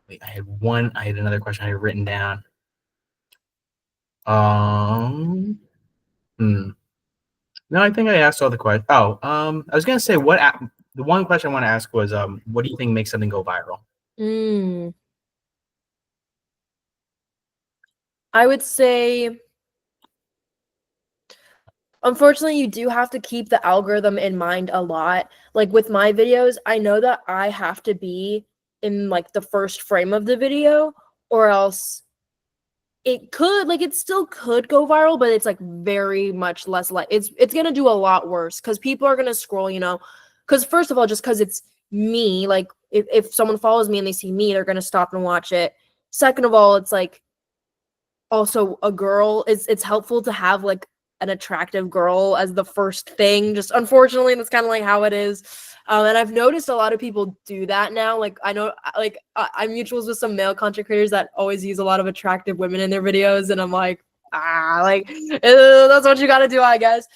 Wait, I had another question I had written down. Um, hmm. No, I think I asked all the questions. Oh, I was gonna say the one question I want to ask was, what do you think makes something go viral? Mm. I would say, unfortunately, you do have to keep the algorithm in mind a lot. Like with my videos, I know that I have to be in like the first frame of the video, or else it still could go viral, but it's like very much less like it's gonna do a lot worse because people are gonna scroll, because first of all, just because it's me, like if someone follows me and they see me, they're gonna stop and watch it. Second of all, it's like also a girl, it's helpful to have like an attractive girl as the first thing. Just unfortunately, that's kind of like how it is. And I've noticed a lot of people do that now. Like I know, like I'm mutuals with some male content creators that always use a lot of attractive women in their videos, and I'm like, that's what you got to do, I guess.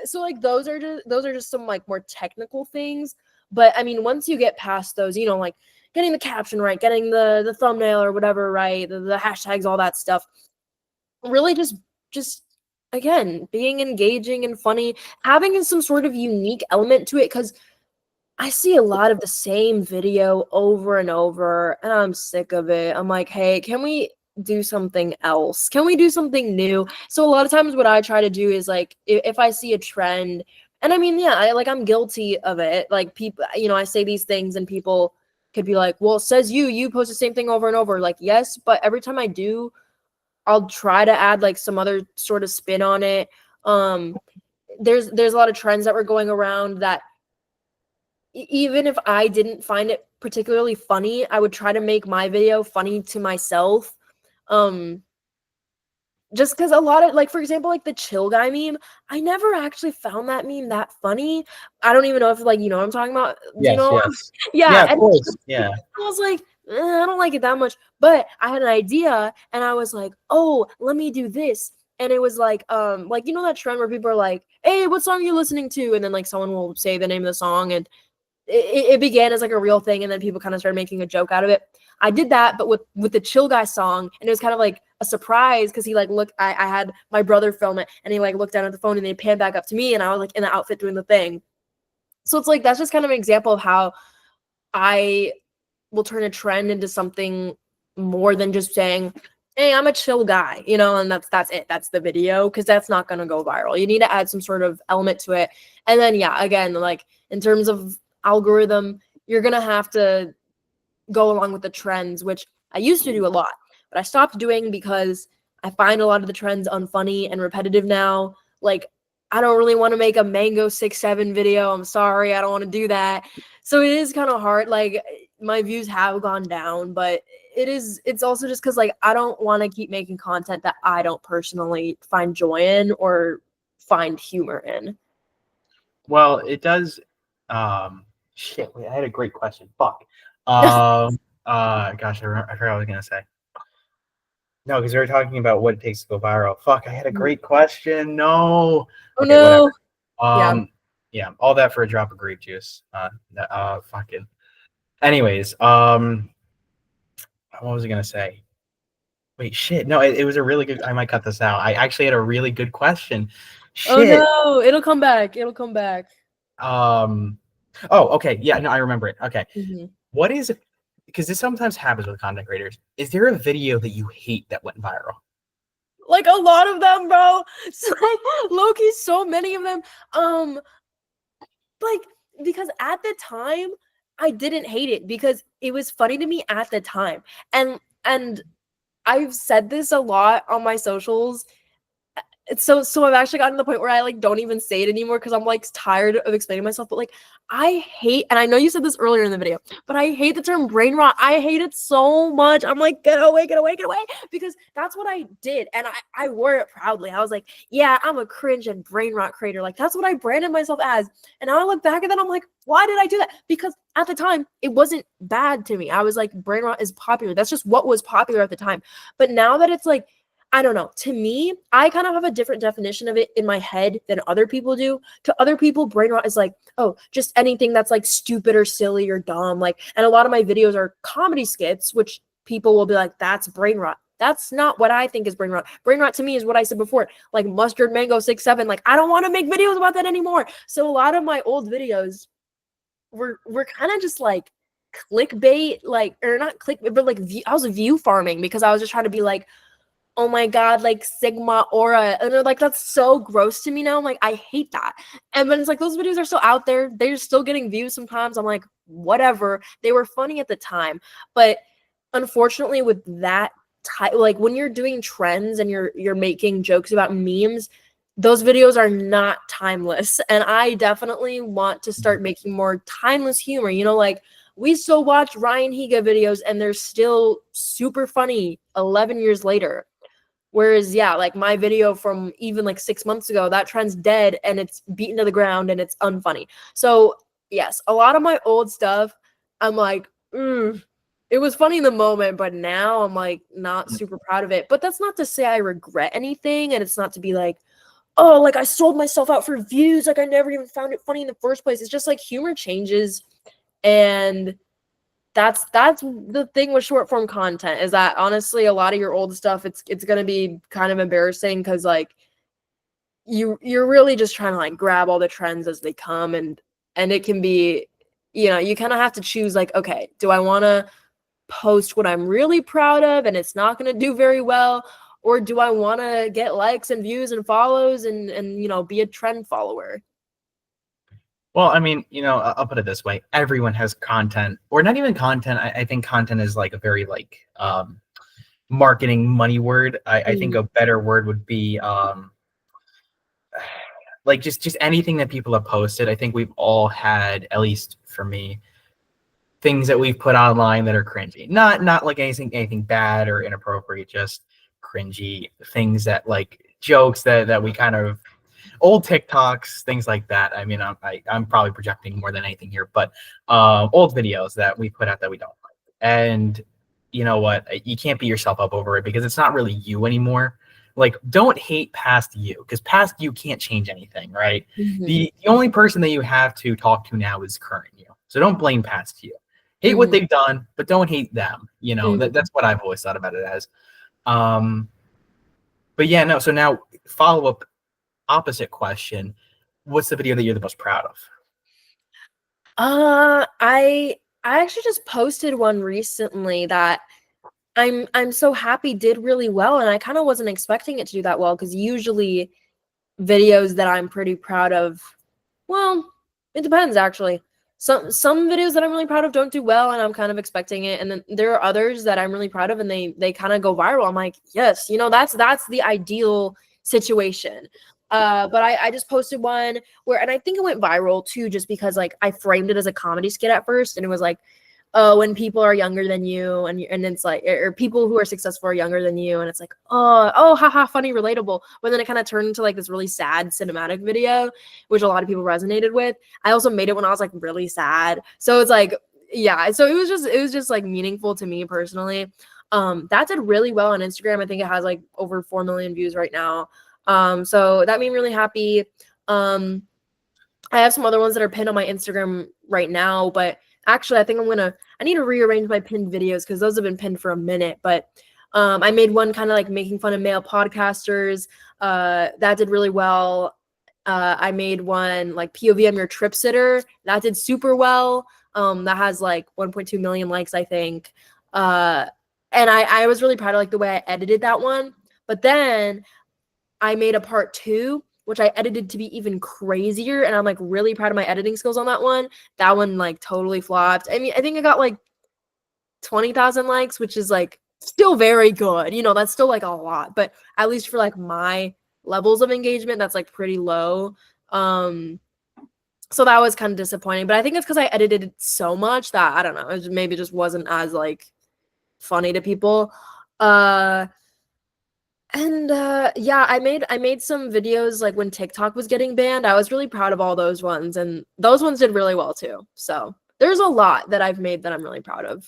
So like those are just some like more technical things. But I mean, once you get past those, like getting the caption right, getting the thumbnail or whatever right, the hashtags, all that stuff. Really just again, being engaging and funny, having some sort of unique element to it, because I see a lot of the same video over and over, and I'm sick of it. I'm like, hey, can we do something else? Can we do something new? So a lot of times what I try to do is like if I see a trend, and I mean, yeah, I'm guilty of it. Like people, I say these things and people could be like, well, it says you post the same thing over and over. Like, yes, but every time I do, I'll try to add like some other sort of spin on it. There's a lot of trends that were going around that even if I didn't find it particularly funny, I would try to make my video funny to myself. Just because a lot of, like, for example, like the chill guy meme, I never actually found that meme that funny. I don't even know if, like, you know what I'm talking about. Do you Yes, know? yes. Yeah, Yeah, of and course. Yeah. I was like, I don't like it that much. But I had an idea, and I was like, oh, let me do this. And it was like you know that trend where people are like, hey, what song are you listening to? And then like someone will say the name of the song, and it began as like a real thing, and then people kind of started making a joke out of it. I did that, but with the chill guy song, and it was kind of like a surprise because he like looked. I had my brother film it, and he like looked down at the phone, and they panned back up to me, and I was like in the outfit doing the thing. So it's like that's just kind of an example of how I will turn a trend into something more than just saying, hey, I'm a chill guy, you know, and that's it. That's the video, because that's not going to go viral. You need to add some sort of element to it. And then, yeah, again, like in terms of algorithm, you're going to have to go along with the trends, which I used to do a lot, but I stopped doing because I find a lot of the trends unfunny and repetitive now. Like, I don't really want to make a Mango 6'7" video. I'm sorry, I don't want to do that. So it is kind of hard. Like, my views have gone down, but it's also just because like I don't want to keep making content that I don't personally find joy in or find humor in. Well, it does. Shit. Wait, I had a great question. Fuck. Gosh, I forgot what I was gonna say. No, because we were talking about what it takes to go viral. Fuck, I had a great question. No. Oh Okay, no. whatever. Yeah. Yeah, all that for a drop of grape juice. Fucking. Anyways, what was I gonna say? Wait, shit. No, it was a really good. I might cut this out. I actually had a really good question. Oh Shit. no, it'll come back. It'll come back. Oh, okay. Yeah, no, I remember it. Okay. Mhm. What is it? Because this sometimes happens with content creators. Is there a video that you hate that went viral? Like a lot of them, bro. So, like Loki, so many of them. Like because at the time I didn't hate it because it was funny to me at the time. And I've said this a lot on my socials. So I've actually gotten to the point where I like don't even say it anymore because I'm like tired of explaining myself. But like I hate, and I know you said this earlier in the video, but I hate the term brain rot. I hate it so much. I'm like, get away, get away, get away. Because that's what I did. And I wore it proudly. I was like, yeah, I'm a cringe and brain rot creator. Like that's what I branded myself as. And now I look back at that, I'm like, why did I do that? Because at the time it wasn't bad to me. I was like, brain rot is popular. That's just what was popular at the time. But now that it's like, I don't know. To me, I kind of have a different definition of it in my head than other people do. To other people, brain rot is like, oh, just anything that's like stupid or silly or dumb. Like, and a lot of my videos are comedy skits, which people will be like, that's brain rot. That's not what I think is brain rot. Brain rot to me is what I said before, like mustard mango 6'7". Like, I don't want to make videos about that anymore. So a lot of my old videos were kind of just like clickbait, like, or not clickbait, but like I was view farming because I was just trying to be like, oh my god, like Sigma aura, and they're like, that's so gross to me now. I'm like, I hate that. And then it's like those videos are still out there, they're still getting views sometimes. I'm like, whatever, they were funny at the time. But unfortunately with that type, like when you're doing trends and you're making jokes about memes, those videos are not timeless. And I definitely want to start making more timeless humor, you know, like we still watch Ryan Higa videos and they're still super funny 11 years later. Whereas, yeah, like my video from even like 6 months ago, that trend's dead and it's beaten to the ground and it's unfunny. So, yes, a lot of my old stuff, I'm like, it was funny in the moment, but now I'm like not super proud of it. But that's not to say I regret anything. And it's not to be like, oh, like I sold myself out for views. Like I never even found it funny in the first place. It's just like humor changes. And that's the thing with short form content is that honestly a lot of your old stuff it's going to be kind of embarrassing because like you're really just trying to like grab all the trends as they come, and it can be, you know, you kind of have to choose like, okay, do I want to post what I'm really proud of and it's not going to do very well, or do I want to get likes and views and follows and you know, be a trend follower? Well, I mean, I'll put it this way: everyone has content, or not even content. I think content is like a very like marketing money word. I think a better word would be like just anything that people have posted. I think we've all had, at least for me, things that we've put online that are cringy. Not like anything bad or inappropriate, just cringy things that like jokes that we kind of old TikToks, things like that. I mean, I'm probably projecting more than anything here, but old videos that we put out that we don't like. And you know what? You can't beat yourself up over it because it's not really you anymore. Like, don't hate past you because past you can't change anything, right? Mhm. The only person that you have to talk to now is current you. So don't blame past you. Hate what Mhm. they've done, but don't hate them. Mhm. That's what I've always thought about it as. Um, but yeah, no. So now follow up opposite question. What's the video that you're the most proud of? I actually just posted one recently that I'm so happy did really well, and I kind of wasn't expecting it to do that well because usually videos that I'm pretty proud of, well, it depends actually. Some videos that I'm really proud of don't do well, and I'm kind of expecting it, and then there are others that I'm really proud of, and they kind of go viral. I'm like, yes, that's the ideal situation. But I just posted one where, and I think it went viral too, just because like I framed it as a comedy skit at first, and it was like, when people are younger than you, and it's like, or people who are successful are younger than you, and it's like, oh, haha, funny, relatable. But then it kind of turned into like this really sad cinematic video, which a lot of people resonated with. I also made it when I was like really sad, so it's like, yeah. So it was just like meaningful to me personally. That did really well on Instagram. I think it has like over 4 million views right now. So that made me really happy. Um, I have some other ones that are pinned on my Instagram right now, but actually, I think I need to rearrange my pinned videos because those have been pinned for a minute. But I made one kind of like making fun of male podcasters. That did really well. I made one like POV, I'm your trip sitter. That did super well. That has like 1.2 million likes, I think. And I was really proud of like the way I edited that one. But then I made a part 2, which I edited to be even crazier, and I'm like really proud of my editing skills on that one. That one like totally flopped. I mean, I think I got like 20,000 likes, which is like still very good. That's still like a lot, but at least for like my levels of engagement, that's like pretty low. So that was kind of disappointing, but I think it's because I edited it so much that I don't know, maybe just wasn't as like funny to people. And yeah, I made some videos like when TikTok was getting banned. I was really proud of all those ones, and those ones did really well too. So there's a lot that I've made that I'm really proud of.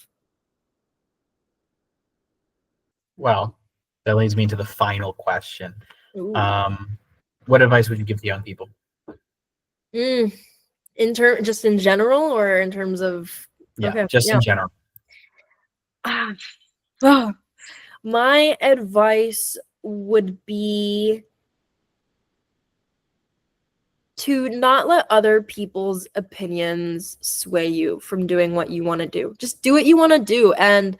Well, that leads me into the final question. Ooh. Um, what advice would you give to young people? Mm. Just in general, or in terms of, Yeah, okay, just yeah. in general. Ah, ah. My advice would be to not let other people's opinions sway you from doing what you want to do. Just do what you want to do. And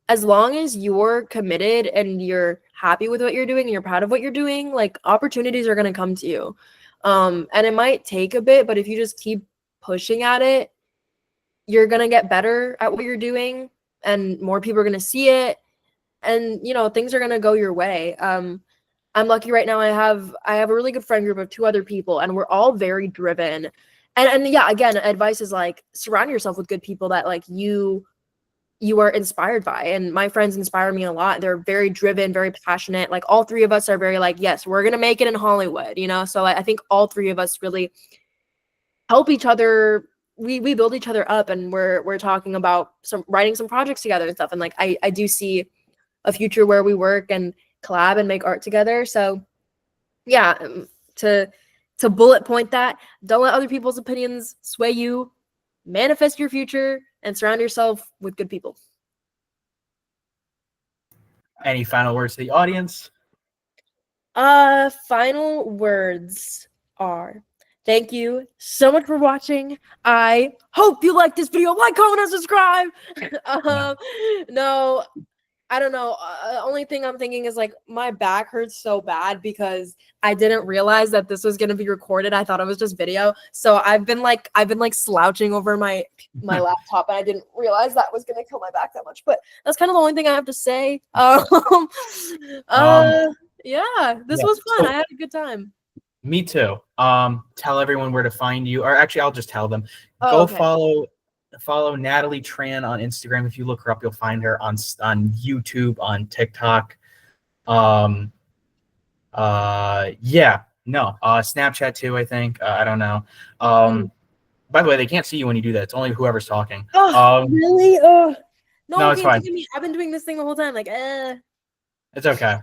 as long as you're committed and you're happy with what you're doing and you're proud of what you're doing, like opportunities are going to come to you. And it might take a bit, but if you just keep pushing at it, you're going to get better at what you're doing, and more people are going to see it, and things are going to go your way. I'm lucky right now. I have a really good friend group of 2 other people, and we're all very driven. And yeah, again, advice is like surround yourself with good people that like you are inspired by. And my friends inspire me a lot. They're very driven, very passionate. Like all 3 of us are very like, yes, we're gonna make it in Hollywood. So I think all 3 of us really help each other. We build each other up, and we're talking about writing some projects together and stuff. And like I do see a future where we work and collab and make art together. So yeah, to bullet point that, don't let other people's opinions sway you. Manifest your future and surround yourself with good people. Any final words to the audience? Final words are, thank you so much for watching. I hope you like this video. Like, comment, and subscribe. No. No, I don't know. Only thing I'm thinking is like my back hurts so bad because I didn't realize that this was gonna be recorded. I thought it was just video. So I've been slouching over my laptop, and I didn't realize that was gonna kill my back that much. But that's kind of the only thing I have to say. Um, Yeah, this yeah. was fun. So I had a good time. me too. Tell everyone where to find you, or actually, I'll just tell them. Oh, Go okay. follow Natalie Tran on Instagram. If you look her up, you'll find her on YouTube, on TikTok. Yeah, no, Snapchat too, I think. I don't know. Mm. By the way, they can't see you when you do that. It's only whoever's talking. Oh, really? No, No, it's okay, look fine. at me. I've been doing this thing the whole time. Like, It's okay.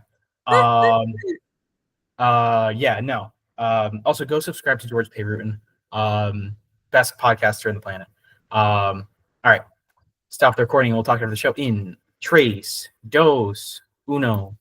Yeah, no. Also go subscribe to George Peyrouton. Best podcaster on the planet. All right. Stop the recording. We'll talk after the show in tres, dos, uno.